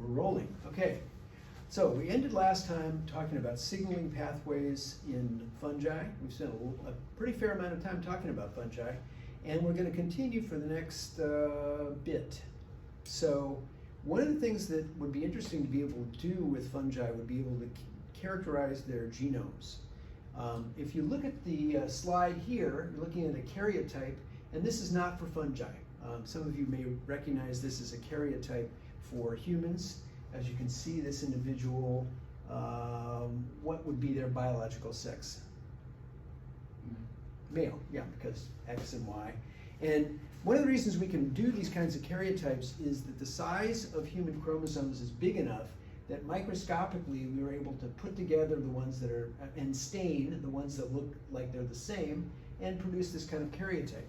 We're rolling. Okay. So we ended last time talking about signaling pathways in fungi. We've spent a pretty fair amount of time talking about fungi, and we're going to continue for the next bit. So one of the things that would be interesting to be able to do with fungi would be able to characterize their genomes. If you look at the slide here, you're looking at a karyotype, and this is not for fungi. Some of you may recognize this as a karyotype for humans. As you can see, this individual, what would be their biological sex? Male, yeah, because X and Y. And one of the reasons we can do these kinds of karyotypes is that the size of human chromosomes is big enough that microscopically we were able to put together the ones that are, and stain the ones that look like they're the same, and produce this kind of karyotype.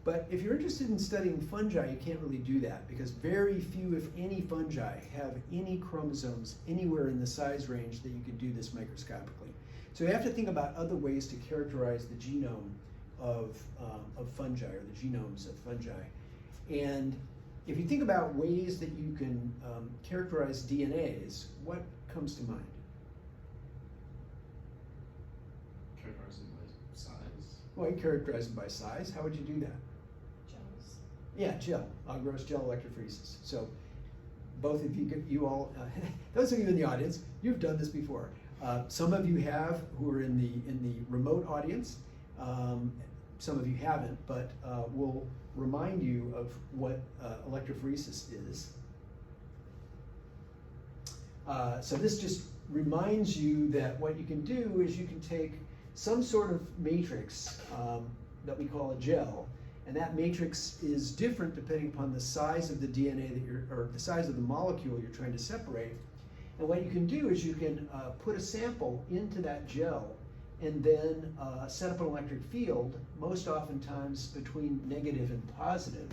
But if you're interested in studying fungi, you can't really do that because very few, if any, fungi have any chromosomes anywhere in the size range that you can do this microscopically. So you have to think about other ways to characterize the genome of fungi, or the genomes of fungi. And if you think about ways that you can characterize DNAs, what comes to mind? Characterize them by size. Well, you characterize them by size. How would you do that? Gels. Yeah, gel, gross gel electrophoresis. So both of you all, those of you in the audience, you've done this before. Some of you have who are in the remote audience. Some of you haven't, but we'll remind you of what electrophoresis is. So this just reminds you that what you can do is you can take some sort of matrix that we call a gel, and that matrix is different depending upon the size of the DNA that or the size of the molecule you're trying to separate. And what you can do is you can put a sample into that gel and then set up an electric field, most oftentimes between negative and positive.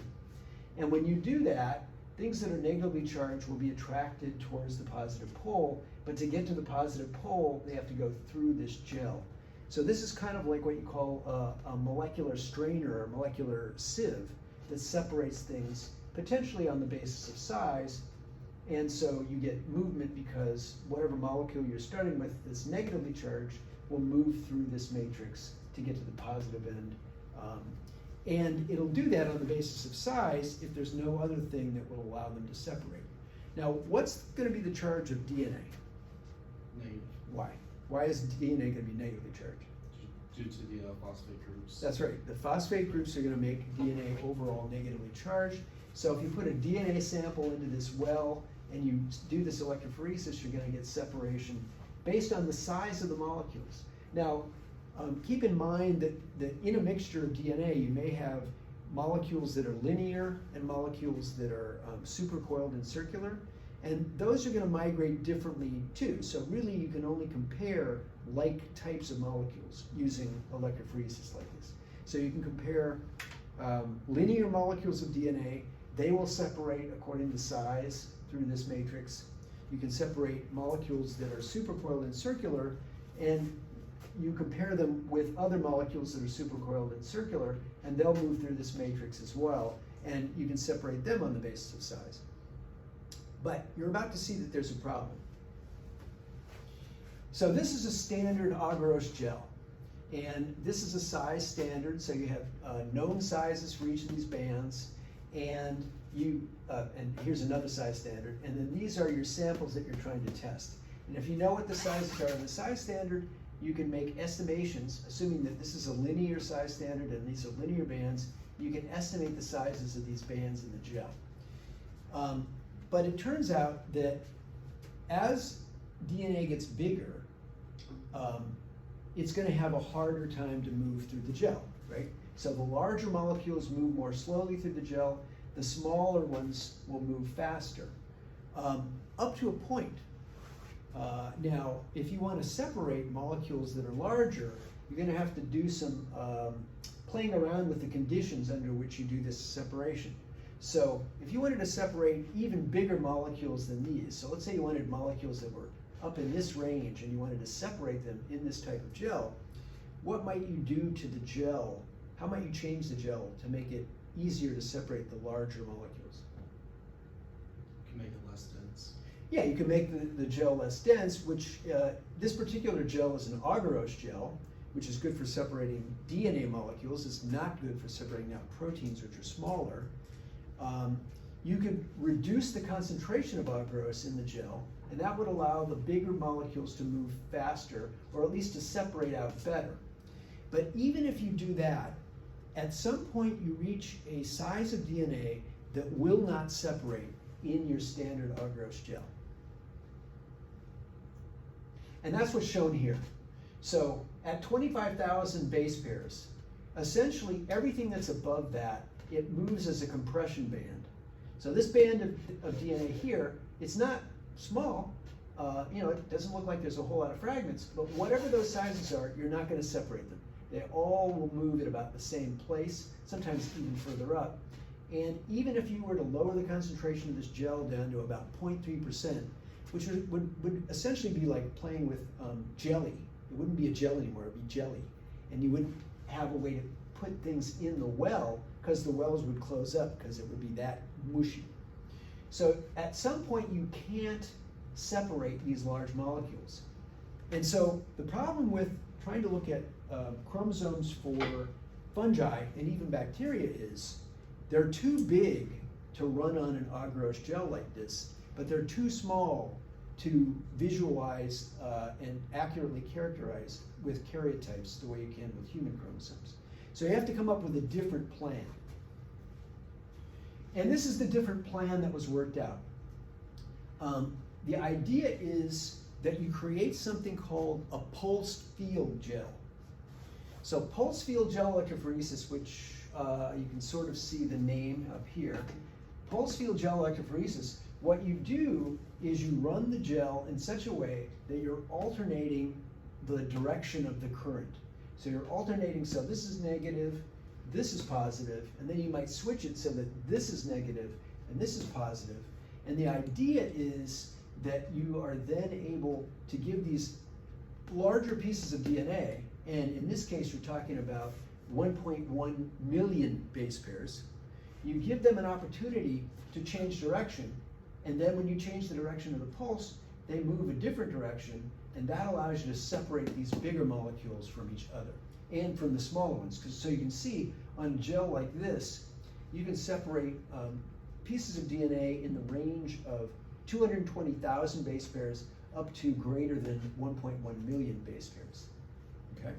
And when you do that, things that are negatively charged will be attracted towards the positive pole, but to get to the positive pole, they have to go through this gel. So this is kind of like what you call a molecular strainer or molecular sieve that separates things potentially on the basis of size. And so you get movement because whatever molecule you're starting with that's negatively charged will move through this matrix to get to the positive end. And it'll do that on the basis of size if there's no other thing that will allow them to separate. Now, what's going to be the charge of DNA? Negative. Why? Why is DNA going to be negatively charged? Due to the phosphate groups. That's right. The phosphate groups are going to make DNA overall negatively charged. So if you put a DNA sample into this well and you do this electrophoresis, you're going to get separation based on the size of the molecules. Now, keep in mind that in a mixture of DNA, you may have molecules that are linear and molecules that are supercoiled and circular, and those are going to migrate differently too. So really, you can only compare like types of molecules using electrophoresis like this. So you can compare linear molecules of DNA. They will separate according to size through this matrix. You can separate molecules that are supercoiled and circular, and you compare them with other molecules that are supercoiled and circular, and they'll move through this matrix as well, and you can separate them on the basis of size. But you're about to see that there's a problem. So this is a standard agarose gel, and this is a size standard, so you have known sizes for each of these bands, and and here's another size standard, and then these are your samples that you're trying to test. And if you know what the sizes are in the size standard, you can make estimations, assuming that this is a linear size standard and these are linear bands, you can estimate the sizes of these bands in the gel. But it turns out that as DNA gets bigger, it's going to have a harder time to move through the gel, right? So the larger molecules move more slowly through the gel, the smaller ones will move faster, up to a point. Now, if you want to separate molecules that are larger, you're going to have to do some playing around with the conditions under which you do this separation. So if you wanted to separate even bigger molecules than these, so let's say you wanted molecules that were up in this range and you wanted to separate them in this type of gel, what might you do to the gel? How might you change the gel to make it easier to separate the larger molecules? You can make it less dense. Yeah, you can make the gel less dense, which this particular gel is an agarose gel, which is good for separating DNA molecules. It's not good for separating out proteins, which are smaller. You could reduce the concentration of agarose in the gel, and that would allow the bigger molecules to move faster, or at least to separate out better. But even if you do that, at some point you reach a size of DNA that will not separate in your standard agarose gel. And that's what's shown here. So at 25,000 base pairs, essentially everything that's above that, it moves as a compression band. So this band of DNA here, it's not small. It doesn't look like there's a whole lot of fragments, but whatever those sizes are, you're not going to separate them. They all will move at about the same place, sometimes even further up. And even if you were to lower the concentration of this gel down to about 0.3%, which would essentially be like playing with jelly. It wouldn't be a gel anymore, it would be jelly. And you wouldn't have a way to put things in the well, because the wells would close up because it would be that mushy. So at some point you can't separate these large molecules. And so the problem with trying to look at chromosomes for fungi and even bacteria is they're too big to run on an agarose gel like this, but they're too small to visualize and accurately characterize with karyotypes the way you can with human chromosomes. So you have to come up with a different plan. And this is the different plan that was worked out. The idea is that you create something called a pulsed field gel. So pulsed field gel electrophoresis, which you can sort of see the name up here. Pulsed field gel electrophoresis, what you do is you run the gel in such a way that you're alternating the direction of the current. So you're alternating, so this is negative, this is positive, and then you might switch it so that this is negative and this is positive. And the idea is that you are then able to give these larger pieces of DNA, and in this case you're talking about 1.1 million base pairs. You give them an opportunity to change direction, and then when you change the direction of the pulse, they move a different direction, and that allows you to separate these bigger molecules from each other and from the smaller ones. So you can see on gel like this, you can separate pieces of DNA in the range of 220,000 base pairs up to greater than 1.1 million base pairs. Okay?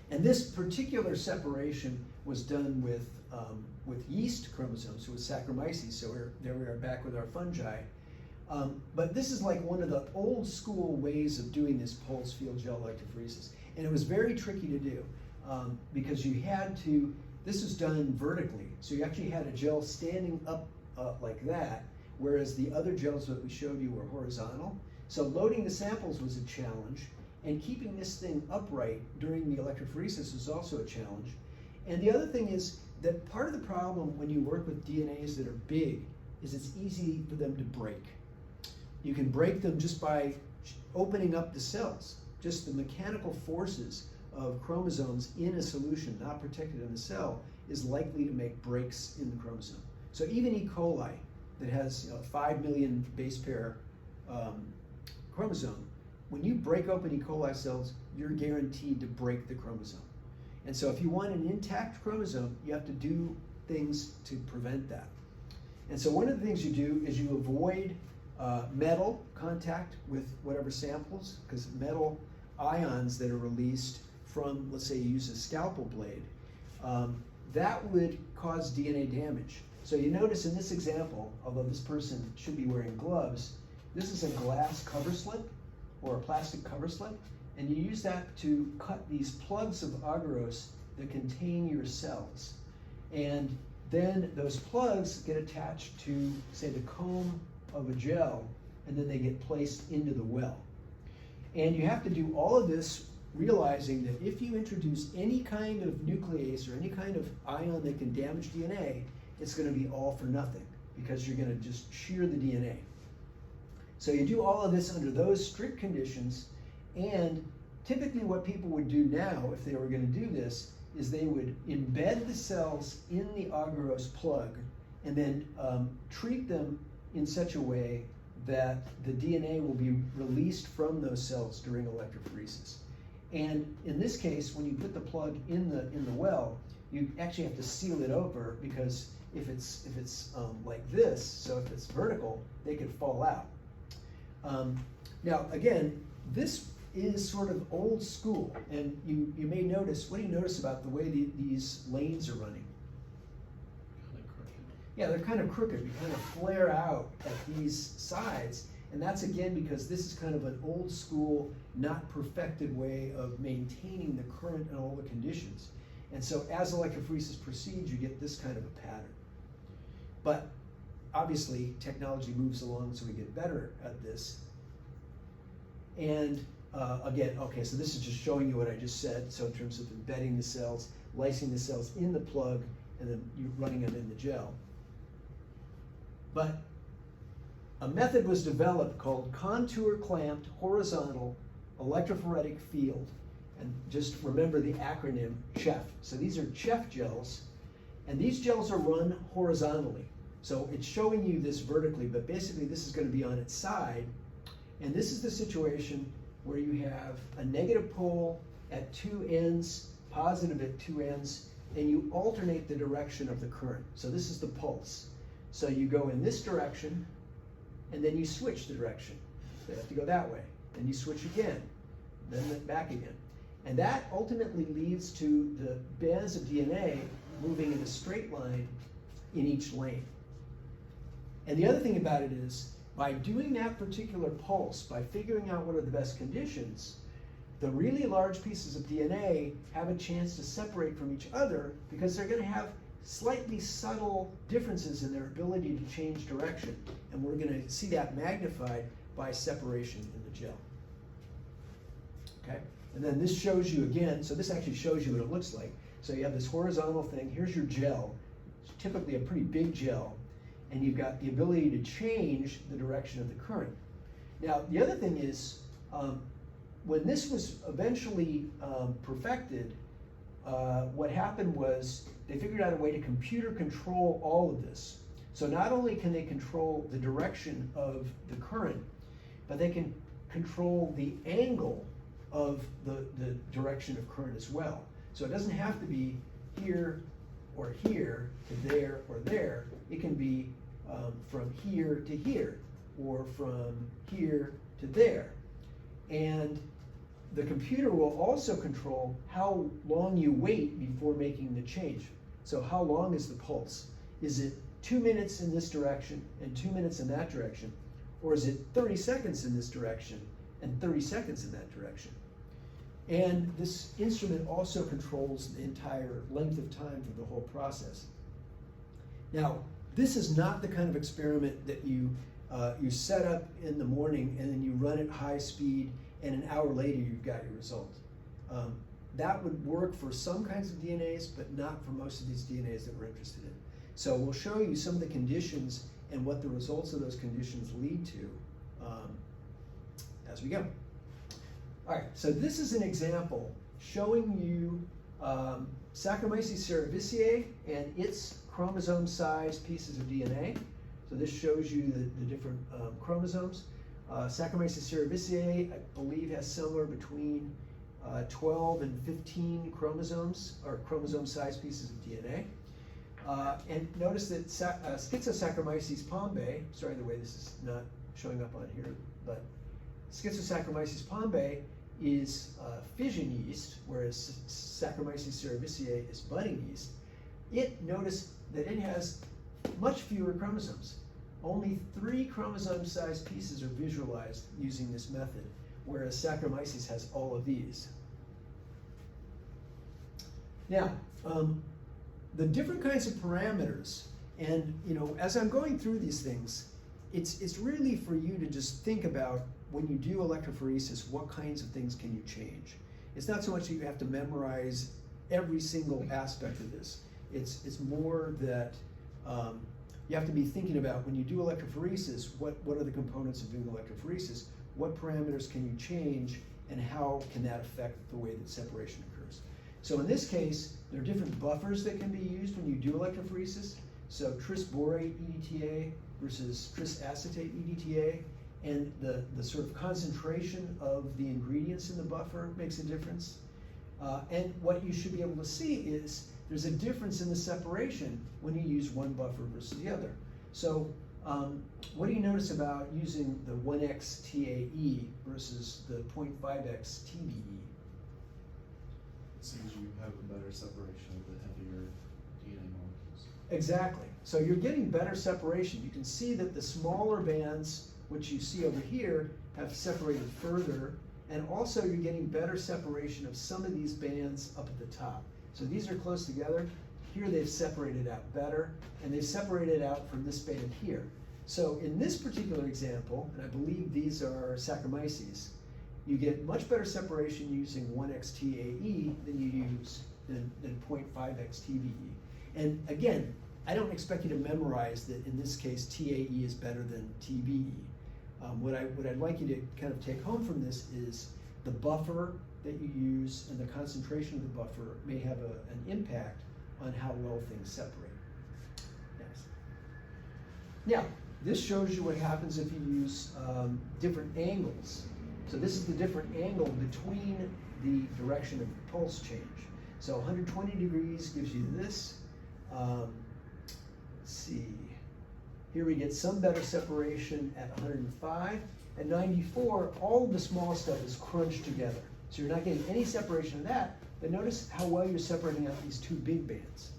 And this particular separation was done with yeast chromosomes, so with Saccharomyces. So there we are back with our fungi. But this is like one of the old school ways of doing this pulsed field gel electrophoresis. And it was very tricky to do because you had to, this was done vertically. So you actually had a gel standing up like that, whereas the other gels that we showed you were horizontal. So loading the samples was a challenge, and keeping this thing upright during the electrophoresis is also a challenge. And the other thing is that part of the problem when you work with DNAs that are big is it's easy for them to break. You can break them just by opening up the cells. Just the mechanical forces of chromosomes in a solution not protected in the cell is likely to make breaks in the chromosome. So even E. coli that has 5 million base pair chromosome, when you break open E. coli cells, you're guaranteed to break the chromosome. And so if you want an intact chromosome, you have to do things to prevent that. And so one of the things you do is you avoid metal contact with whatever samples, because metal ions that are released from, let's say you use a scalpel blade, that would cause DNA damage. So you notice in this example, although this person should be wearing gloves, this is a glass cover slip or a plastic cover slip, and you use that to cut these plugs of agarose that contain your cells. And then those plugs get attached to, say, the comb of a gel, and then they get placed into the well. And you have to do all of this realizing that if you introduce any kind of nuclease or any kind of ion that can damage DNA, it's going to be all for nothing because you're going to just shear the DNA. So you do all of this under those strict conditions, and typically what people would do now if they were going to do this is they would embed the cells in the agarose plug and then treat them in such a way that the DNA will be released from those cells during electrophoresis. And in this case, when you put the plug in the well, you actually have to seal it over, because if it's like this, so if it's vertical, they could fall out. Now again, this is sort of old school, and you may notice, what do you notice about the way these lanes are running? Kind of crooked. Yeah, they're kind of crooked. You kind of flare out at these sides, and that's again because this is kind of an old school, not perfected way of maintaining the current and all the conditions. And so as electrophoresis proceeds, you get this kind of a pattern. But obviously, technology moves along, so we get better at this. And again, okay, so this is just showing you what I just said. So in terms of embedding the cells, lysing the cells in the plug, and then you're running them in the gel. But a method was developed called contour clamped horizontal electrophoretic field. And just remember the acronym CHEF. So these are CHEF gels, and these gels are run horizontally. So it's showing you this vertically, but basically this is going to be on its side. And this is the situation where you have a negative pole at two ends, positive at two ends, and you alternate the direction of the current. So this is the pulse. So you go in this direction, and then you switch the direction. So you have to go that way. Then you switch again, then back again. And that ultimately leads to the bands of DNA moving in a straight line in each lane. And the other thing about it is, by doing that particular pulse, by figuring out what are the best conditions, the really large pieces of DNA have a chance to separate from each other, because they're going to have slightly subtle differences in their ability to change direction. And we're going to see that magnified by separation in the gel. Okay? And then this shows you again, so this actually shows you what it looks like. So you have this horizontal thing, here's your gel. It's typically a pretty big gel, and you've got the ability to change the direction of the current. Now, the other thing is, when this was eventually perfected, what happened was they figured out a way to computer control all of this. So not only can they control the direction of the current, but they can control the angle of the direction of current as well. So it doesn't have to be here or here to there or there. It can be from here to here, or from here to there. And the computer will also control how long you wait before making the change. So how long is the pulse? Is it 2 minutes in this direction and 2 minutes in that direction? Or is it 30 seconds in this direction and 30 seconds in that direction? And this instrument also controls the entire length of time for the whole process. Now, this is not the kind of experiment that you set up in the morning and then you run at high speed, and an hour later you've got your result. That would work for some kinds of DNAs, but not for most of these DNAs that we're interested in. So we'll show you some of the conditions and what the results of those conditions lead to as we go. All right, so this is an example showing you Saccharomyces cerevisiae and its chromosome-sized pieces of DNA. So this shows you the different chromosomes. Saccharomyces cerevisiae, I believe, has somewhere between 12 and 15 chromosomes, or chromosome-sized pieces of DNA. And notice that Schizosaccharomyces pombe, sorry the way this is not showing up on here, but Schizosaccharomyces pombe is fission yeast, whereas Saccharomyces cerevisiae is budding yeast. Notice that it has much fewer chromosomes. Only 3 chromosome-sized pieces are visualized using this method, whereas Saccharomyces has all of these. Now, the different kinds of parameters, and as I'm going through these things, it's really for you to just think about, when you do electrophoresis, what kinds of things can you change? It's not so much that you have to memorize every single aspect of this. It's more that you have to be thinking about, when you do electrophoresis, what are the components of doing electrophoresis? What parameters can you change, and how can that affect the way that separation occurs? So in this case, there are different buffers that can be used when you do electrophoresis. So tris borate EDTA versus trisacetate EDTA, and the sort of concentration of the ingredients in the buffer makes a difference. And what you should be able to see is there's a difference in the separation when you use one buffer versus the other. So what do you notice about using the 1x TAE versus the 0.5x TBE? It seems you have a better separation of the heavier DNA molecules. Exactly. So you're getting better separation. You can see that the smaller bands, which you see over here, have separated further, and also you're getting better separation of some of these bands up at the top. So these are close together. Here they've separated out better, and they've separated out from this band here. So in this particular example, and I believe these are Saccharomyces, you get much better separation using 1x TAE than you use than 0.5x TBE. And again, I don't expect you to memorize that in this case TAE is better than TBE. What I'd like you to kind of take home from this is the buffer that you use and the concentration of the buffer may have an impact on how well things separate. Yes. Now, this shows you what happens if you use different angles. So this is the different angle between the direction of the pulse change. So 120 degrees gives you this. Let's see. Here we get some better separation at 105. At 94, all of the small stuff is crunched together. So you're not getting any separation of that, but notice how well you're separating out these two big bands.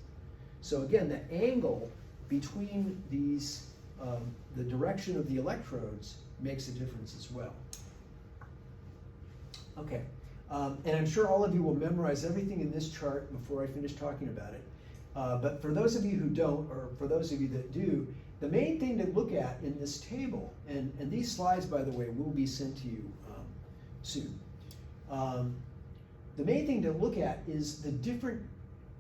So again, the angle between these, the direction of the electrodes makes a difference as well. Okay, and I'm sure all of you will memorize everything in this chart before I finish talking about it. But for those of you who don't, or for those of you that do, the main thing to look at in this table, and these slides, by the way, will be sent to you soon. The main thing to look at is the different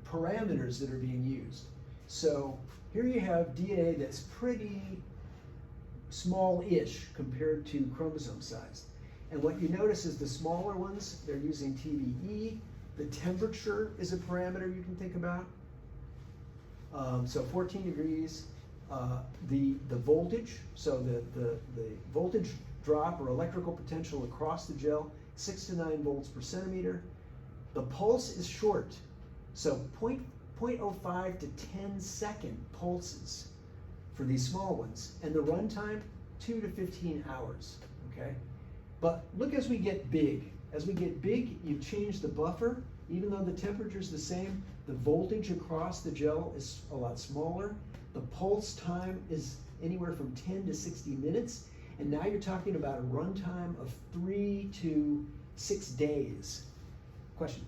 parameters that are being used. So here you have DNA that's pretty small-ish compared to chromosome size. And what you notice is the smaller ones, they're using TBE. The temperature is a parameter you can think about. So 14 degrees. The voltage, so the voltage drop or electrical potential across the gel, 6 to 9 volts per centimeter. The pulse is short, so 0.05 to 10-second pulses for these small ones, and the runtime 2 to 15 hours. Okay, but look as we get big. As we get big, you change the buffer. Even though the temperature is the same, the voltage across the gel is a lot smaller. The pulse time is anywhere from 10 to 60 minutes, and now you're talking about a runtime of 3 to 6 days. Question?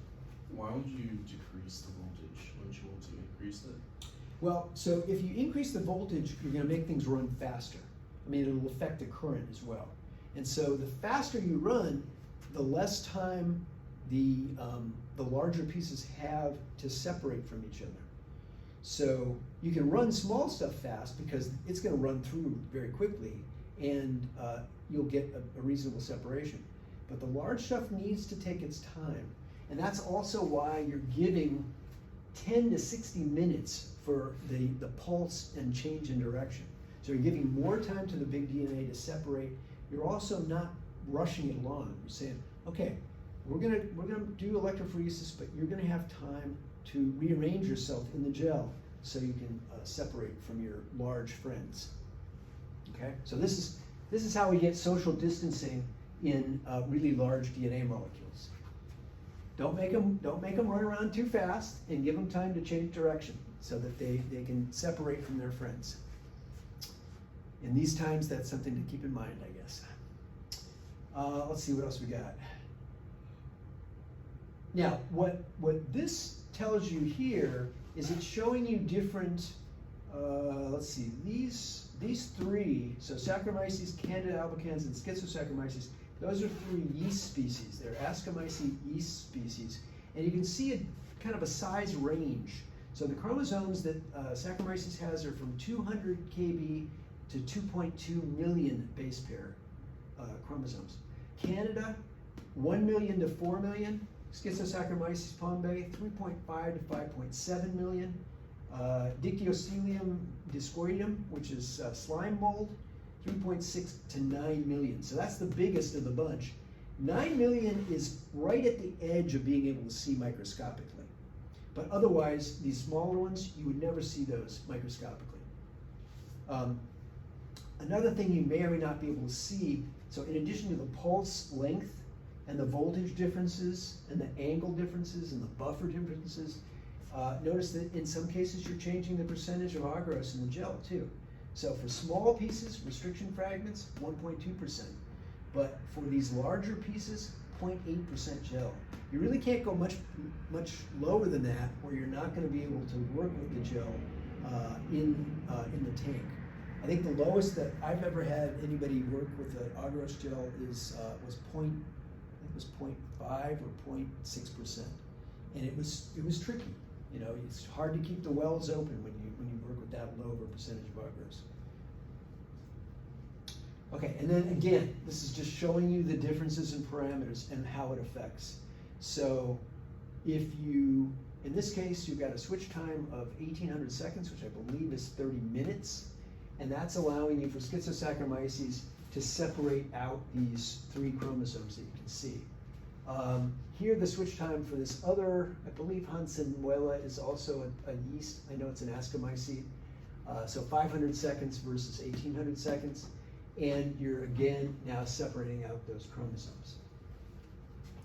Why would you decrease the voltage? Wouldn't you want to increase it? Well, so if you increase the voltage, you're going to make things run faster. I mean, it'll affect the current as well. And so the faster you run, the less time the larger pieces have to separate from each other. So you can run small stuff fast because it's going to run through very quickly, and you'll get a reasonable separation. But the large stuff needs to take its time. And that's also why you're giving 10 to 60 minutes for the pulse and change in direction. So you're giving more time to the big DNA to separate. You're also not rushing it along. You're saying, okay, we're gonna do electrophoresis, but you're gonna have time to rearrange yourself in the gel so you can separate from your large friends. Okay, so this is how we get social distancing in really large DNA molecules. Don't make them run around too fast, and give them time to change direction so that they can separate from their friends. In these times, that's something to keep in mind, I guess. Let's see what else we got. Now, what this tells you here is it's showing you different, let's see, these three, so Saccharomyces, Candida albicans, and Schizosaccharomyces, those are 3 yeast species. They're Ascomycete yeast species. And you can see a kind of a size range. So the chromosomes that Saccharomyces has are from 200 kb to 2.2 million base pair chromosomes. Candida, 1 million to 4 million. Schizosaccharomyces pombe, 3.5 to 5.7 million. Dictyostelium discoideum, which is slime mold, 3.6 to 9 million. So that's the biggest of the bunch. 9 million is right at the edge of being able to see microscopically. But otherwise, these smaller ones, you would never see those microscopically. Another thing you may or may not be able to see, so in addition to the pulse length and the voltage differences and the angle differences and the buffer differences, notice that in some cases you're changing the percentage of agarose in the gel too. So for small pieces, restriction fragments, 1.2%. But for these larger pieces, 0.8% gel. You really can't go much lower than that, or you're not going to be able to work with the gel in the tank. I think the lowest that I've ever had anybody work with an agarose gel was 0.5 or 0.6%, and it was tricky. You know, it's hard to keep the wells open when you work with that low of a percentage of agarose. Okay, and then again, this is just showing you the differences in parameters and how it affects. So if you, in this case, you've got a switch time of 1800 seconds, which I believe is 30 minutes, and that's allowing you for Schizosaccharomyces to separate out these 3 chromosomes that you can see. Here the switch time for this other, I believe Hansenmuella is also a yeast. I know it's an Ascomycete. So 500 seconds versus 1800 seconds. And you're again now separating out those chromosomes.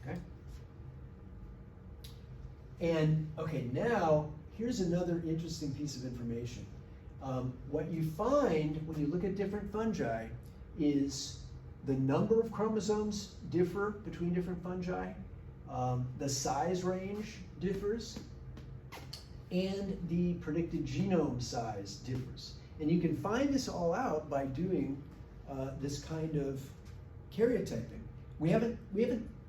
Okay? And okay, now here's another interesting piece of information. What you find when you look at different fungi is the number of chromosomes differ between different fungi, the size range differs, and the predicted genome size differs. And you can find this all out by doing this kind of karyotyping. We haven't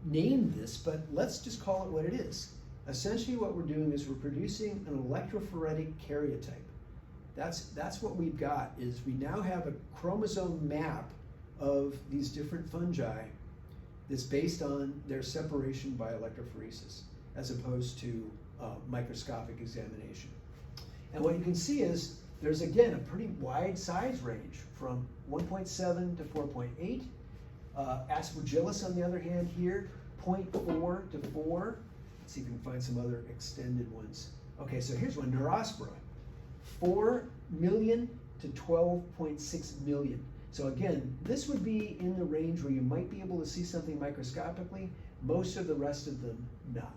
named this, but let's just call it what it is. Essentially what we're doing is we're producing an electrophoretic karyotype. That's what we've got, is we now have a chromosome map of these different fungi that's based on their separation by electrophoresis, as opposed to microscopic examination. And what you can see is there's again a pretty wide size range from 1.7 to 4.8. Aspergillus, on the other hand, here 0.4 to 4. Let's see if we can find some other extended ones. Okay, so here's one, Neurospora, 4 million to 12.6 million. So again, this would be in the range where you might be able to see something microscopically, most of the rest of them not.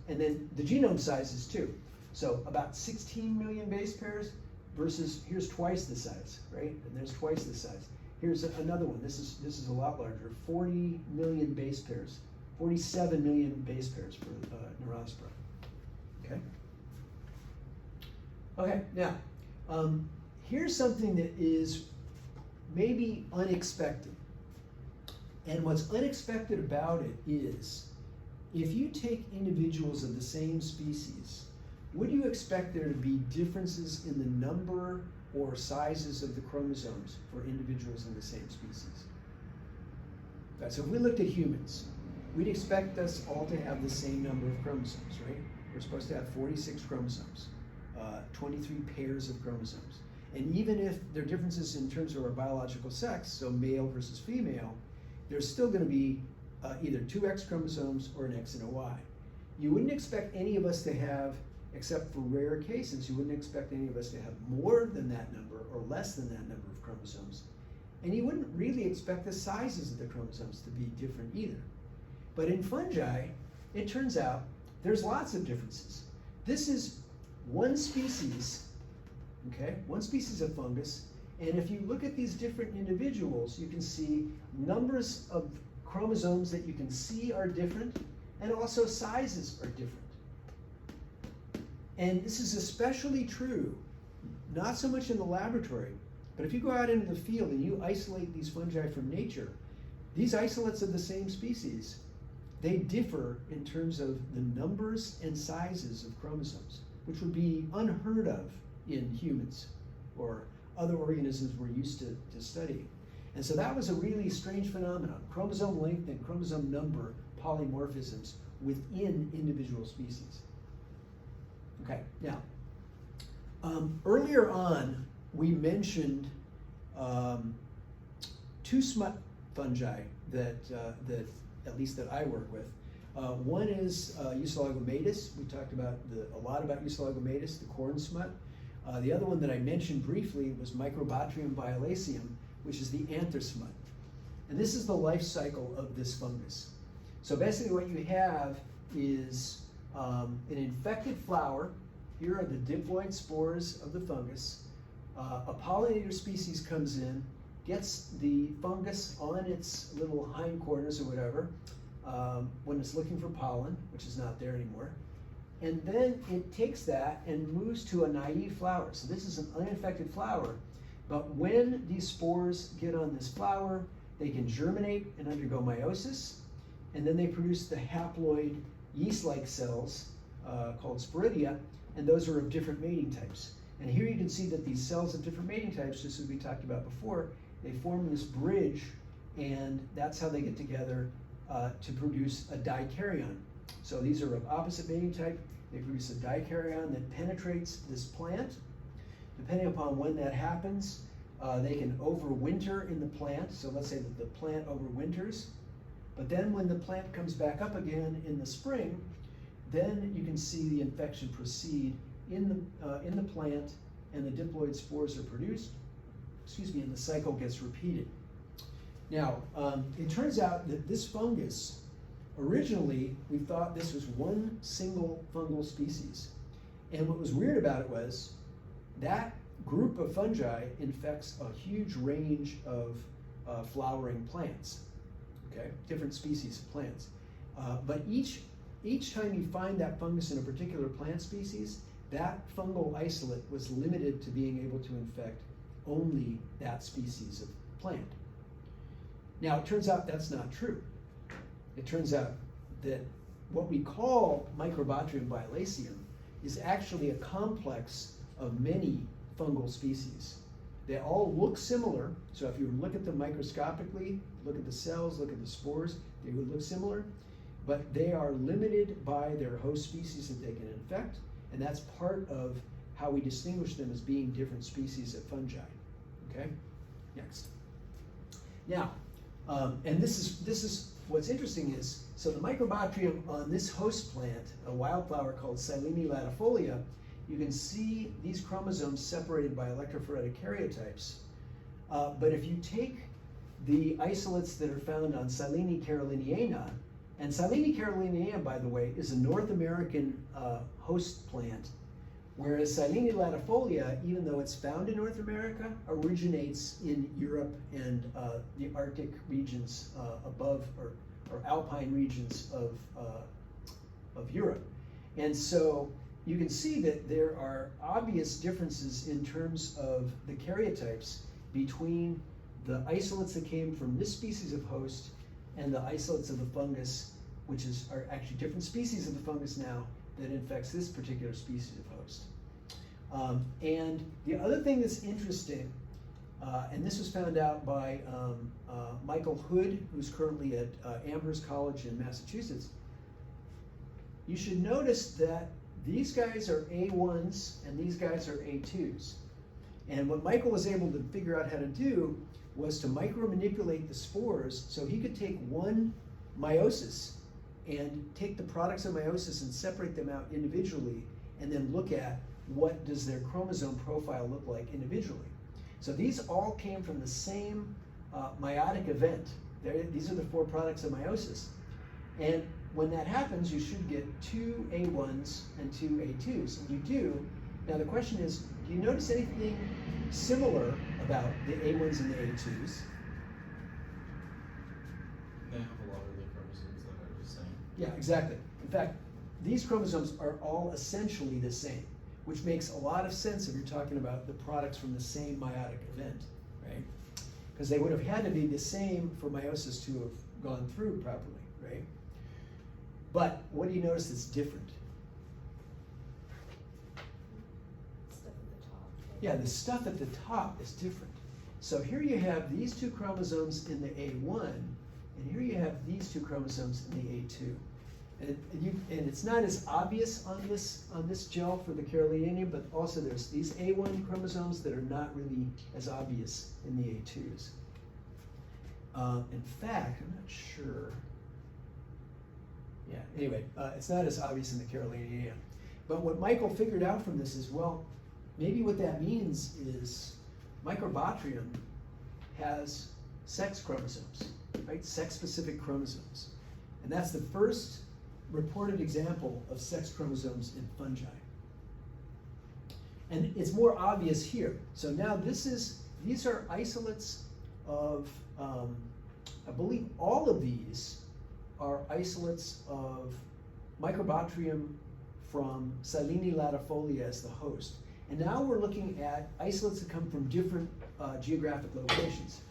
And then the genome sizes too. So about 16 million base pairs versus here's twice the size, right? And there's twice the size. Here's another one. This is a lot larger. 40 million base pairs, 47 million base pairs for Neurospora. Okay. Okay. Now, here's something that is maybe unexpected. And what's unexpected about it is, if you take individuals of the same species, would you expect there to be differences in the number or sizes of the chromosomes for individuals in the same species? Right, so if we looked at humans, we'd expect us all to have the same number of chromosomes, right? We're supposed to have 46 chromosomes, 23 pairs of chromosomes. And even if there are differences in terms of our biological sex, so male versus female, there's still going to be either 2 X chromosomes or an X and a Y. You wouldn't expect any of us to have, except for rare cases, you wouldn't expect any of us to have more than that number or less than that number of chromosomes. And you wouldn't really expect the sizes of the chromosomes to be different either. But in fungi, it turns out there's lots of differences. This is one species, okay, one species of fungus, and if you look at these different individuals, you can see numbers of chromosomes that you can see are different, and also sizes are different. And this is especially true, not so much in the laboratory, but if you go out into the field and you isolate these fungi from nature, these isolates of the same species, they differ in terms of the numbers and sizes of chromosomes, which would be unheard of in humans or other organisms we're used to studying. And so that was a really strange phenomenon, chromosome length and chromosome number polymorphisms within individual species. Okay, now, Earlier on, we mentioned two smut fungi that at least that I work with. One is Eucalogomatus. We talked about a lot about Eucalogomatus, the corn smut. The other one that I mentioned briefly was Microbotrium violaceum, which is the anther smut. And this is the life cycle of this fungus. So basically what you have is an infected flower. Here are the diploid spores of the fungus. A pollinator species comes in, gets the fungus on its little hindquarters or whatever, when it's looking for pollen, which is not there anymore. And then it takes that and moves to a naive flower. So this is an uninfected flower, but when these spores get on this flower, they can germinate and undergo meiosis, and then they produce the haploid yeast-like cells called sporidia, and those are of different mating types. And here you can see that these cells of different mating types, just as we talked about before, they form this bridge, and that's how they get together to produce a dikaryon. So these are of opposite mating type. They produce a dikaryon that penetrates this plant. Depending upon when that happens, they can overwinter in the plant. So let's say that the plant overwinters. But then when the plant comes back up again in the spring, then you can see the infection proceed in the plant, and the diploid spores are produced, and the cycle gets repeated. Now, it turns out that this fungus, originally, we thought this was one single fungal species. And what was weird about it was that group of fungi infects a huge range of flowering plants, okay? Different species of plants. But each time you find that fungus in a particular plant species, that fungal isolate was limited to being able to infect only that species of plant. Now, it turns out that's not true. It turns out that what we call Microbotrium violaceum is actually a complex of many fungal species. They all look similar, so if you look at them microscopically, look at the cells, look at the spores, they would look similar, but they are limited by their host species that they can infect, and that's part of how we distinguish them as being different species of fungi. Okay? Next. Now, and this is what's interesting is, so the Microbotrium on this host plant, a wildflower called Silene latifolia, you can see these chromosomes separated by electrophoretic karyotypes. But if you take the isolates that are found on Silene caroliniana, and Silene caroliniana, by the way, is a North American host plant, whereas Silene latifolia, even though it's found in North America, originates in Europe and the Arctic regions above, or alpine regions of Europe. And so you can see that there are obvious differences in terms of the karyotypes between the isolates that came from this species of host and the isolates of the fungus, which are actually different species of the fungus now that infects this particular species of host. And the other thing that's interesting, and this was found out by Michael Hood, who's currently at Amherst College in Massachusetts, you should notice that these guys are A1s and these guys are A2s. And what Michael was able to figure out how to do was to micromanipulate the spores so he could take one meiosis and take the products of meiosis and separate them out individually, and then look at what does their chromosome profile look like individually. So these all came from the same meiotic event. These are the 4 products of meiosis. And when that happens, you should get 2 A1s and 2 A2s, and you do. Now the question is, do you notice anything similar about the A1s and the A2s? They have a lot of the chromosomes that are the same. Yeah, exactly. In fact, these chromosomes are all essentially the same, which makes a lot of sense if you're talking about the products from the same meiotic event, right? Because they would have had to be the same for meiosis to have gone through properly, right? But what do you notice that's different? Stuff at the top. Yeah, the stuff at the top is different. So here you have these 2 chromosomes in the A1, and here you have these 2 chromosomes in the A2. And it's not as obvious on this gel for the Carolinium, but also there's these A1 chromosomes that are not really as obvious in the A2s. In fact, I'm not sure. Yeah, anyway, it's not as obvious in the Carolinium. But what Michael figured out from this is, well, maybe what that means is Microbotrium has sex chromosomes, right? Sex-specific chromosomes. And that's the first reported example of sex chromosomes in fungi. And it's more obvious here. So now these are isolates of, I believe all of these are isolates of Microbotrium from Silene latifolia as the host. And now we're looking at isolates that come from different geographic locations.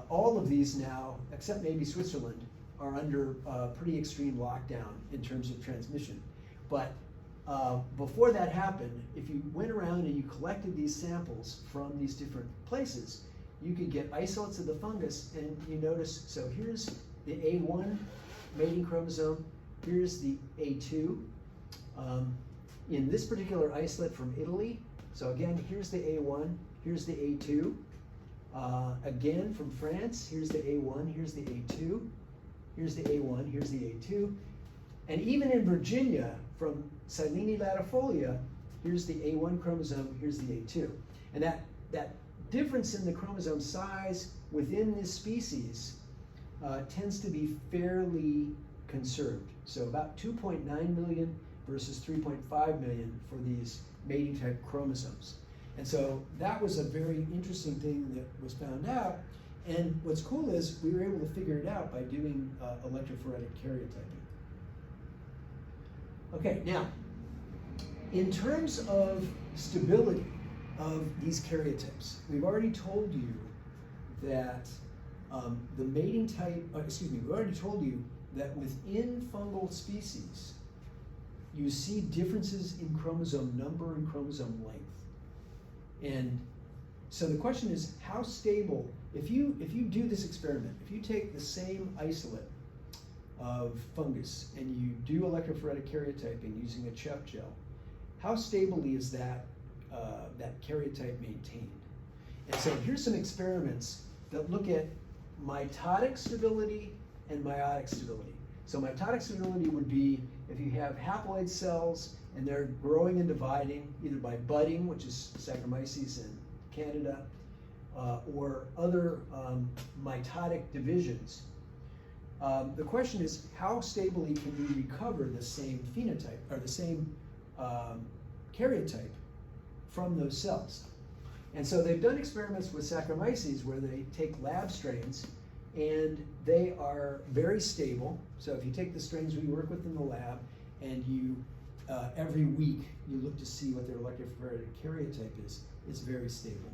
All of these now, except maybe Switzerland, are under pretty extreme lockdown in terms of transmission. But before that happened, if you went around and you collected these samples from these different places, you could get isolates of the fungus, and you notice, so here's the A1 mating chromosome, here's the A2. In this particular isolate from Italy, so again, here's the A1, here's the A2. Again, from France, here's the A1, here's the A2. Here's the A1, here's the A2. And even in Virginia, from Silene latifolia, here's the A1 chromosome, here's the A2. And that difference in the chromosome size within this species tends to be fairly conserved. So about 2.9 million versus 3.5 million for these mating type chromosomes. And so that was a very interesting thing that was found out. And what's cool is we were able to figure it out by doing electrophoretic karyotyping. Okay, now, in terms of stability of these karyotypes, we've already told you that the mating type, we've already told you that within fungal species, you see differences in chromosome number and chromosome length. And so the question is, how stable, if you do this experiment, if you take the same isolate of fungus and you do electrophoretic karyotyping using a CHEP gel, how stably is that karyotype maintained? And so here's some experiments that look at mitotic stability and meiotic stability. So mitotic stability would be if you have haploid cells and they're growing and dividing either by budding, which is Saccharomyces and Candida, or other mitotic divisions. The question is, how stably can we recover the same phenotype or the same karyotype from those cells? And so they've done experiments with Saccharomyces where they take lab strains and they are very stable. So if you take the strains we work with in the lab and you every week you look to see what their electrophoretic karyotype is, it's very stable.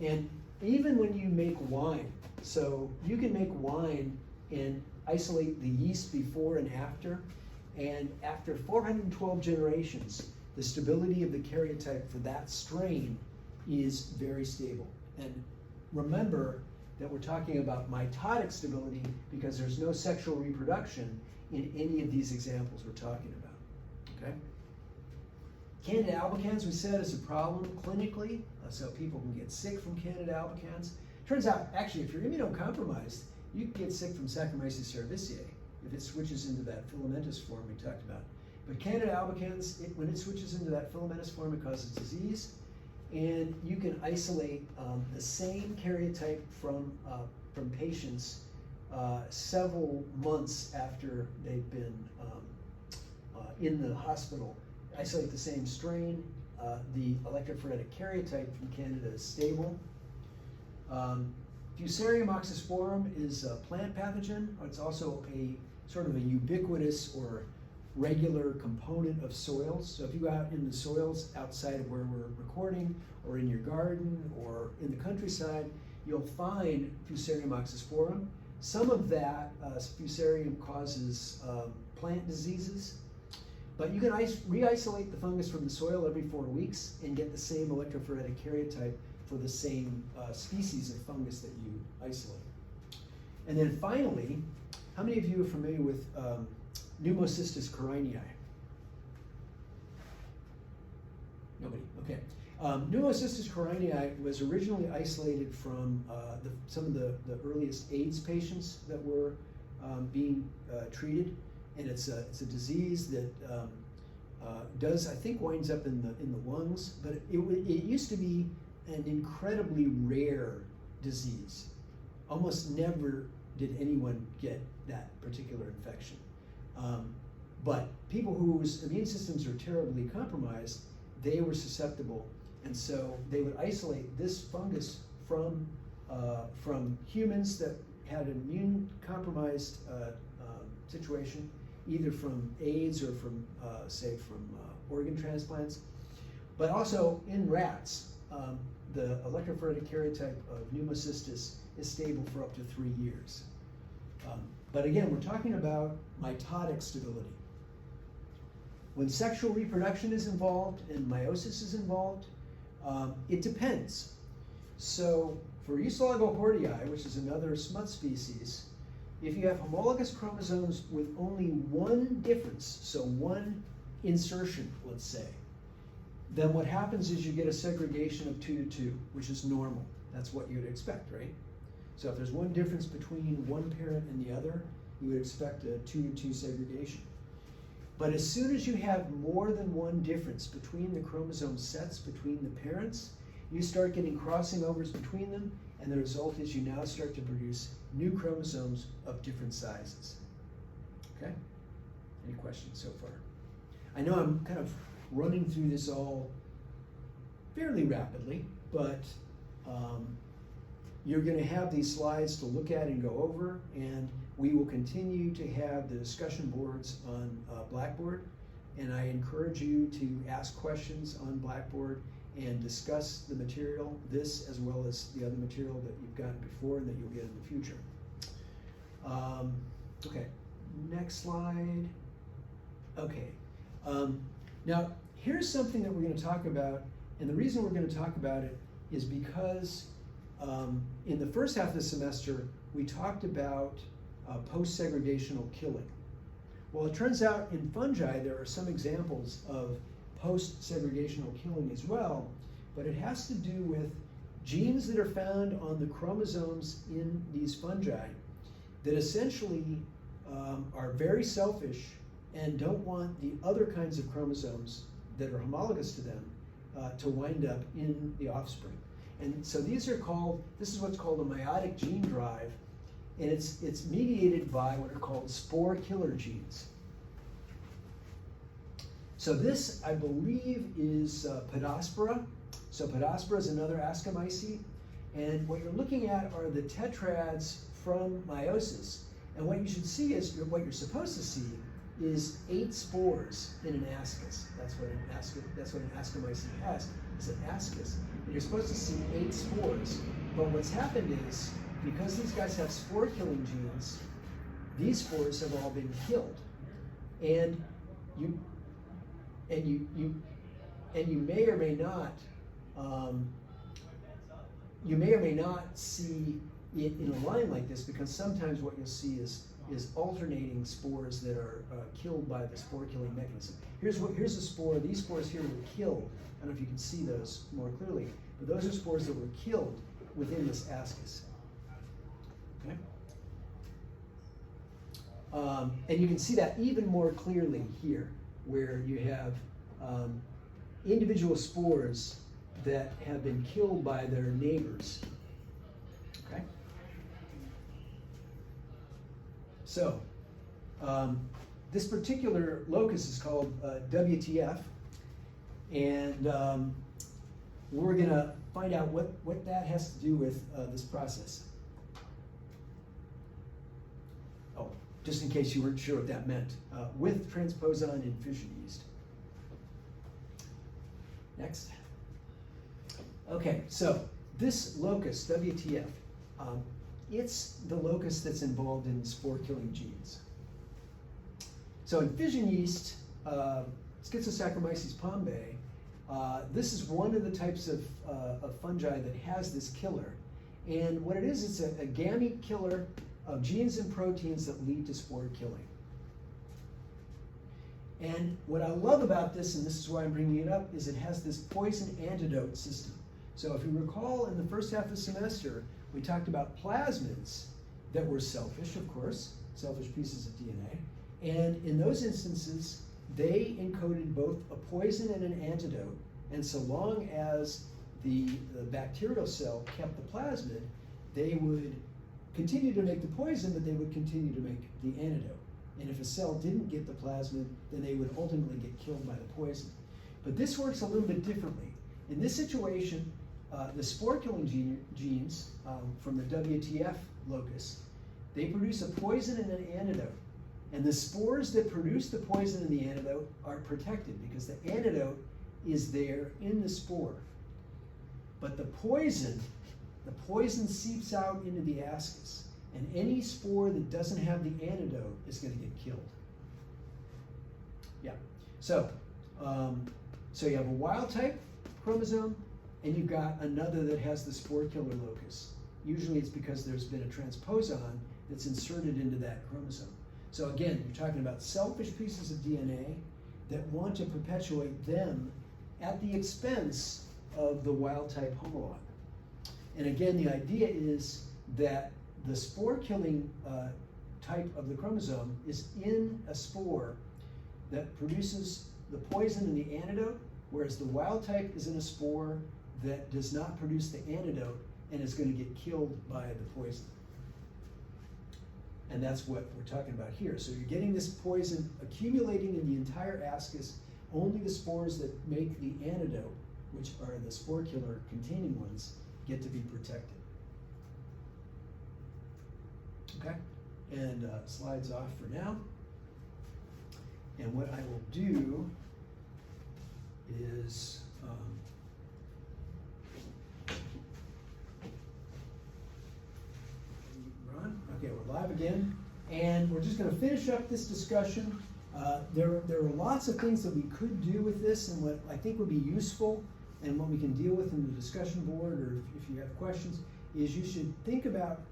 And even when you make wine, so you can make wine and isolate the yeast before and after 412 generations, the stability of the karyotype for that strain is very stable. And remember that we're talking about mitotic stability because there's no sexual reproduction in any of these examples we're talking about, okay? Candida albicans, we said, is a problem clinically, so people can get sick from Candida albicans. Turns out, actually, if you're immunocompromised, you can get sick from Saccharomyces cerevisiae if it switches into that filamentous form we talked about. But Candida albicans, when it switches into that filamentous form, it causes disease, and you can isolate the same karyotype from patients several months after they've been in the hospital. Isolate the same strain. The electrophoretic karyotype from Candida is stable. Fusarium oxysporum is a plant pathogen. It's also a sort of a ubiquitous or regular component of soils. So if you go out in the soils outside of where we're recording, or in your garden, or in the countryside, you'll find Fusarium oxysporum. Some of that Fusarium causes plant diseases, but you can re-isolate the fungus from the soil every 4 weeks and get the same electrophoretic karyotype for the same species of fungus that you isolate. And then finally, how many of you are familiar with Pneumocystis carinii? Nobody, okay. Pneumocystis carinii was originally isolated from some of the earliest AIDS patients that were being treated, and it's a disease that does, I think, winds up in the lungs, but it used to be an incredibly rare disease. Almost never did anyone get that particular infection. But people whose immune systems are terribly compromised, they were susceptible, and so they would isolate this fungus from humans that had an immune compromised situation, either from AIDS or from, say, from organ transplants, but also in rats. The electrophoretic karyotype of pneumocystis is stable for up to 3 years. But again, we're talking about mitotic stability. When sexual reproduction is involved and meiosis is involved, it depends. So for Euslogohordii, which is another smut species, if you have homologous chromosomes with only one difference, so one insertion, let's say, then what happens is you get a segregation of 2 to 2, which is normal. That's what you'd expect, right? So if there's one difference between one parent and the other, you would expect a 2 to 2 segregation. But as soon as you have more than one difference between the chromosome sets between the parents, you start getting crossing overs between them, and the result is you now start to produce new chromosomes of different sizes. Okay? Any questions so far? I know I'm kind of running through this all fairly rapidly, but you're going to have these slides to look at and go over, and we will continue to have the discussion boards on Blackboard, and I encourage you to ask questions on Blackboard and discuss the material, this as well as the other material that you've gotten before and that you'll get in the future. Okay, next slide. Okay, now here's something that we're going to talk about, and the reason we're going to talk about it is because in the first half of the semester we talked about post-segregational killing. Well, it turns out in fungi there are some examples of post-segregational killing as well, but it has to do with genes that are found on the chromosomes in these fungi that essentially are very selfish and don't want the other kinds of chromosomes that are homologous to them to wind up in the offspring. And so this is what's called a meiotic gene drive, and it's mediated by what are called spore killer genes. So this, I believe, is Podospora. So Podospora is another Ascomycete, and what you're looking at are the tetrads from meiosis. And what you should see is, what you're supposed to see is 8 spores in an ascus. That's what an Ascomycete has. It's an ascus. And you're supposed to see 8 spores. But what's happened is, because these guys have spore killing genes, these spores have all been killed. And you may or may not see it in a line like this, because sometimes what you'll see is alternating spores that are killed by the spore killing mechanism. Here's a spore. These spores here were killed. I don't know if you can see those more clearly, but those are spores that were killed within this ascus. Okay. And you can see that even more clearly here, where you have individual spores that have been killed by their neighbors. Okay. So, this particular locus is called WTF, and we're going to find out what that has to do with this process. Oh, just in case you weren't sure what that meant, with transposon in fission yeast. Next. Okay, so this locus, WTF, it's the locus that's involved in spore-killing genes. So in fission yeast, Schizosaccharomyces pombe, this is one of the types of fungi that has this killer. And what it is, it's a gamete killer of genes and proteins that lead to spore killing. And what I love about this, and this is why I'm bringing it up, is it has this poison antidote system. So if you recall in the first half of the semester, we talked about plasmids that were selfish, of course, selfish pieces of DNA. And in those instances, they encoded both a poison and an antidote. And so long as the bacterial cell kept the plasmid, they would continue to make the poison, but they would continue to make the antidote. And if a cell didn't get the plasmid, then they would ultimately get killed by the poison. But this works a little bit differently. In this situation, the spore-killing genes from the WTF locus, they produce a poison and an antidote. And the spores that produce the poison and the antidote are protected because the antidote is there in the spore. But the poison seeps out into the ascus. And any spore that doesn't have the antidote is going to get killed. Yeah. So you have a wild type chromosome, and you've got another that has the spore killer locus. Usually it's because there's been a transposon that's inserted into that chromosome. So again, you're talking about selfish pieces of DNA that want to perpetuate them at the expense of the wild type homolog. And again, the idea is that the spore-killing type of the chromosome is in a spore that produces the poison and the antidote, whereas the wild type is in a spore that does not produce the antidote and is going to get killed by the poison. And that's what we're talking about here. So you're getting this poison accumulating in the entire ascus. Only the spores that make the antidote, which are the spore killer containing ones, get to be protected. Okay, and slides off for now. And what I will do is run. Okay, we're live again, and we're just going to finish up this discussion. There are lots of things that we could do with this, and what I think would be useful, and what we can deal with in the discussion board, or if you have questions, is you should think about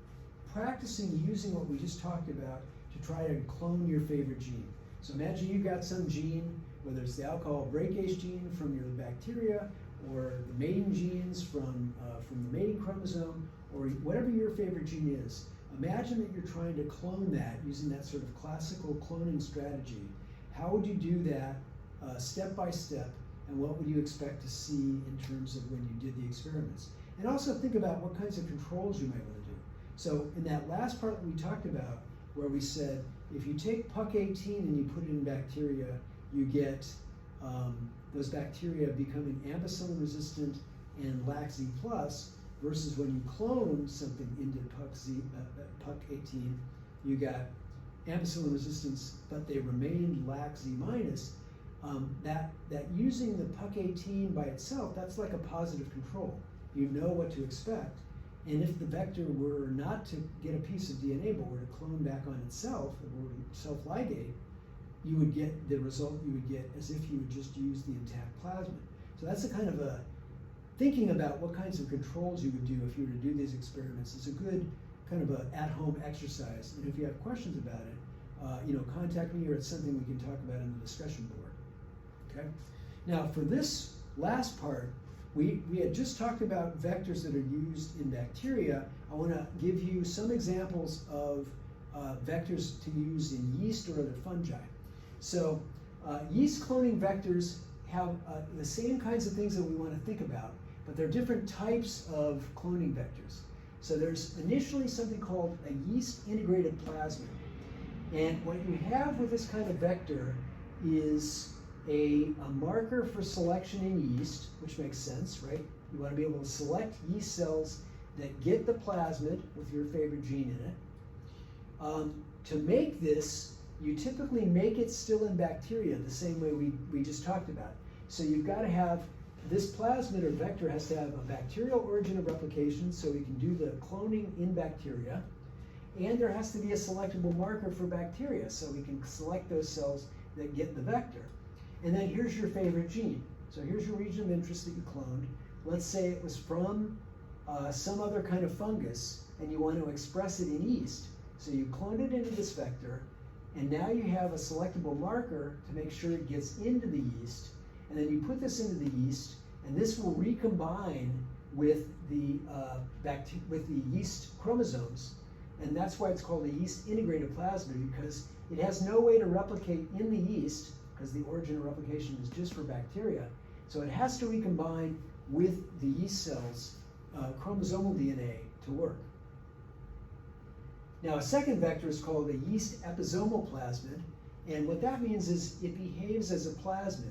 practicing using what we just talked about to try to clone your favorite gene. So imagine you've got some gene, whether it's the alcohol breakase gene from your bacteria, or the mating genes from the mating chromosome, or whatever your favorite gene is. Imagine that you're trying to clone that using that sort of classical cloning strategy. How would you do that step by step, and what would you expect to see in terms of when you did the experiments? And also think about what kinds of controls you might want to do. So in that last part that we talked about, where we said, if you take PUC18 and you put it in bacteria, you get those bacteria becoming ampicillin resistant and LAC-Z+, versus when you clone something into PUC18, you got ampicillin resistance, but they remained LAC-Z-. That using the PUC18 by itself, that's like a positive control. You know what to expect. And if the vector were not to get a piece of DNA, but were to clone back on itself, or self-ligate, you would get the result you would get as if you would just use the intact plasmid. So that's a kind of a thinking about what kinds of controls you would do if you were to do these experiments. It's a good kind of a at-home exercise. And if you have questions about it, contact me, or it's something we can talk about in the discussion board. Okay. Now for this last part, we had just talked about vectors that are used in bacteria. I want to give you some examples of vectors to use in yeast or other fungi. So yeast cloning vectors have the same kinds of things that we want to think about, but they're different types of cloning vectors. So there's initially something called a yeast integrated plasmid. And what you have with this kind of vector is a marker for selection in yeast, which makes sense, right? You want to be able to select yeast cells that get the plasmid with your favorite gene in it. To make this, you typically make it still in bacteria, the same way we just talked about. So you've got to have, this plasmid or vector has to have a bacterial origin of replication, so we can do the cloning in bacteria. And there has to be a selectable marker for bacteria, so we can select those cells that get the vector. And then here's your favorite gene. So here's your region of interest that you cloned. Let's say it was from some other kind of fungus, and you want to express it in yeast. So you cloned it into this vector, And now you have a selectable marker to make sure it gets into the yeast. And then you put this into the yeast, and this will recombine with the yeast chromosomes. And that's why it's called a yeast integrated plasmid, because it has no way to replicate in the yeast, because the origin of replication is just for bacteria. So it has to recombine with the yeast cells' chromosomal DNA to work. Now, a second vector is called a yeast episomal plasmid, and what that means is it behaves as a plasmid.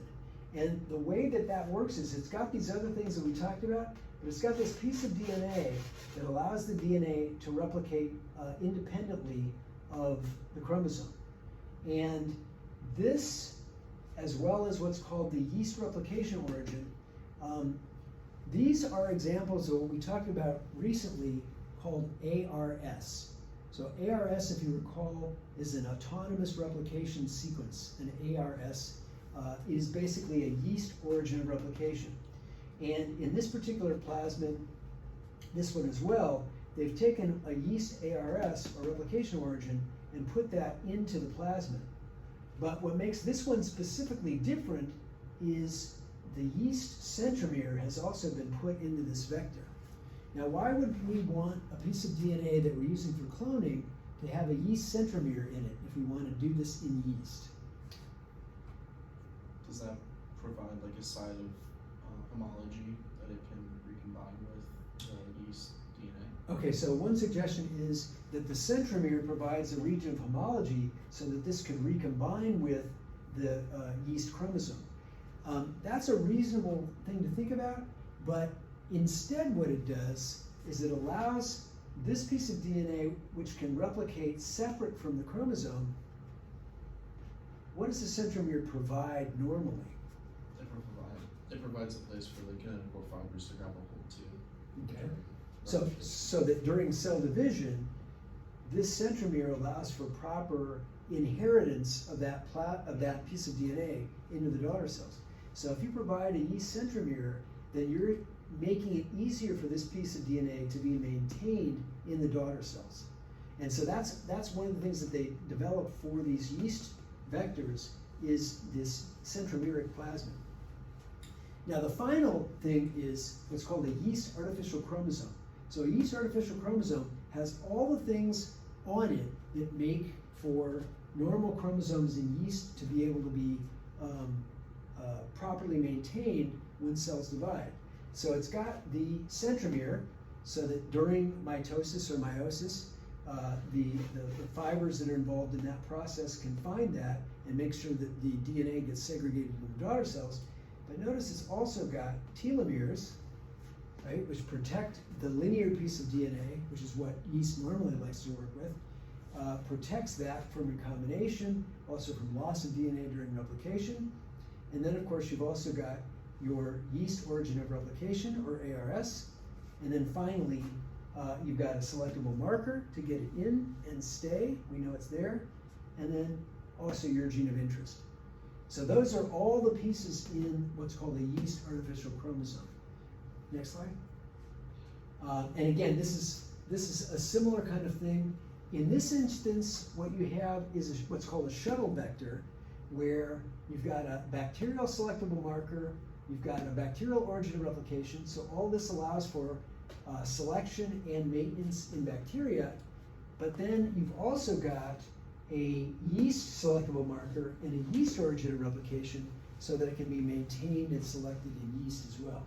And the way that that works is it's got these other things that we talked about, but it's got this piece of DNA that allows the DNA to replicate independently of the chromosome. And this, as well as what's called the yeast replication origin, these are examples of what we talked about recently called ARS. So ARS, if you recall, is an autonomous replication sequence. An ARS is basically a yeast origin of replication. And in this particular plasmid, this one as well, they've taken a yeast ARS, or replication origin, and put that into the plasmid. But what makes this one specifically different is the yeast centromere has also been put into this vector. Now, why would we want a piece of DNA that we're using for cloning to have a yeast centromere in it if we want to do this in yeast? Does that provide like a side of homology that it can recombine with the yeast DNA? Okay, so one suggestion is that the centromere provides a region of homology so that this could recombine with the yeast chromosome. That's a reasonable thing to think about, but instead what it does is it allows this piece of DNA, which can replicate separate from the chromosome. What does the centromere provide normally? It provides a place for the kinetochore fibers to grab a hold to. Okay. So that during cell division, this centromere allows for proper inheritance of that piece of DNA into the daughter cells. So if you provide a yeast centromere, then you're making it easier for this piece of DNA to be maintained in the daughter cells. And so that's one of the things that they developed for these yeast vectors is this centromeric plasmid. Now the final thing is what's called a yeast artificial chromosome. So a yeast artificial chromosome has all the things on it that make for normal chromosomes in yeast to be able to be properly maintained when cells divide. So it's got the centromere, so that during mitosis or meiosis, the fibers that are involved in that process can find that and make sure that the DNA gets segregated in the daughter cells. But notice it's also got telomeres, right, which protect the linear piece of DNA, which is what yeast normally likes to work with, protects that from recombination, also from loss of DNA during replication. And then, of course, you've also got your yeast origin of replication, or ARS. And then finally, you've got a selectable marker to get it in and stay. We know it's there. And then also your gene of interest. So those are all the pieces in what's called a yeast artificial chromosome. Next slide. And again, this is a similar kind of thing. In this instance, what you have is what's called a shuttle vector, where you've got a bacterial selectable marker, you've got a bacterial origin of replication, so all this allows for selection and maintenance in bacteria, but then you've also got a yeast selectable marker and a yeast origin of replication so that it can be maintained and selected in yeast as well.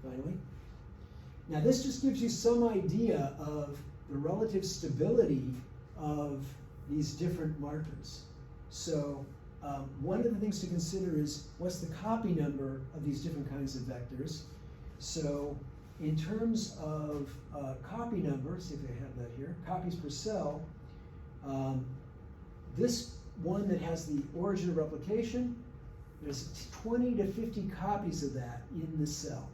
Finally. Now this just gives you some idea of the relative stability of these different markers. So one of the things to consider is what's the copy number of these different kinds of vectors. So in terms of copy number, see if they have that here, copies per cell, this one that has the origin of replication, there's 20 to 50 copies of that in the cell.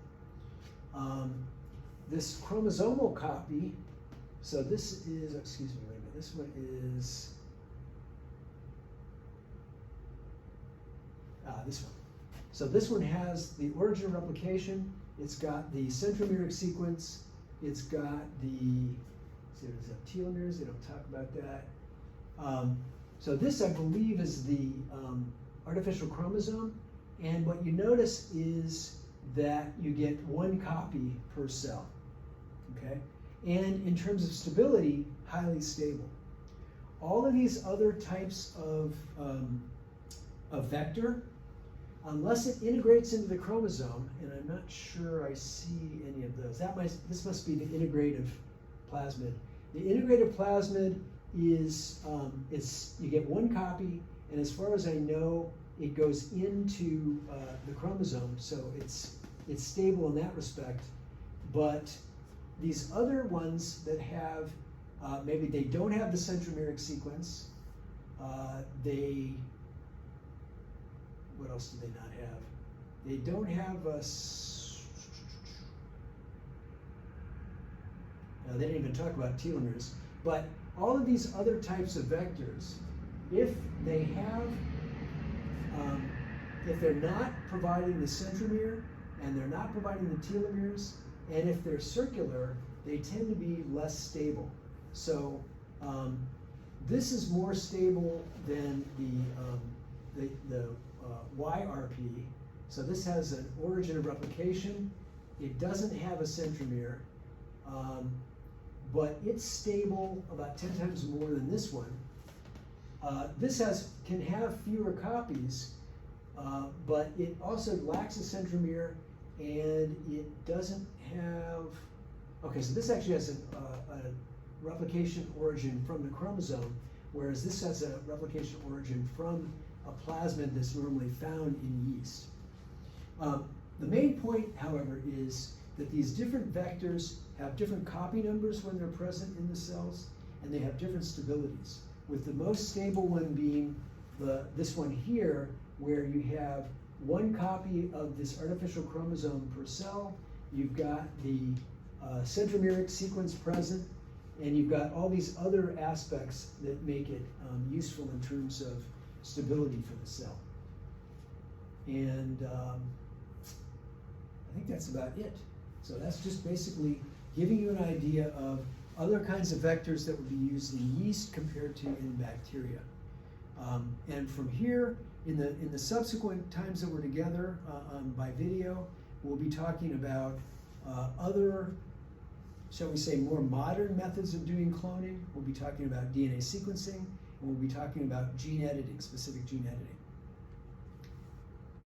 This chromosomal copy, so this is, excuse me, wait a minute, this one is, this one. So this one has the origin of replication, it's got the centromeric sequence, it's got the, see, does it have telomeres? They don't talk about that. So this, I believe, is the artificial chromosome, and what you notice is that you get one copy per cell, okay? And in terms of stability, highly stable. All of these other types of vector, unless it integrates into the chromosome, and I'm not sure I see any of those. This must be the integrative plasmid. The integrative plasmid is you get one copy, and as far as I know, it goes into the chromosome, so it's stable in that respect. But these other ones that have maybe they don't have the centromeric sequence. What else do they not have? They don't have a. They didn't even talk about telomeres. But all of these other types of vectors, if they have, if they're not providing the centromere and they're not providing the telomeres, and if they're circular, they tend to be less stable. So this is more stable than the YRP. So this has an origin of replication. It doesn't have a centromere, but it's stable about 10 times more than this one. This can have fewer copies, but it also lacks a centromere, and it doesn't have. Okay, so this actually has a replication origin from the chromosome, whereas this has a replication origin from a plasmid that's normally found in yeast. The main point, however, is that these different vectors have different copy numbers when they're present in the cells, and they have different stabilities, with the most stable one being this one here, where you have one copy of this artificial chromosome per cell. You've got the centromeric sequence present, and you've got all these other aspects that make it useful in terms of stability for the cell. And I think that's about it. So that's just basically giving you an idea of other kinds of vectors that would be used in yeast compared to in bacteria. And from here, in the subsequent times that we're together by video, we'll be talking about other, shall we say, more modern methods of doing cloning. We'll be talking about DNA sequencing, and we'll be talking about gene editing, specific gene editing.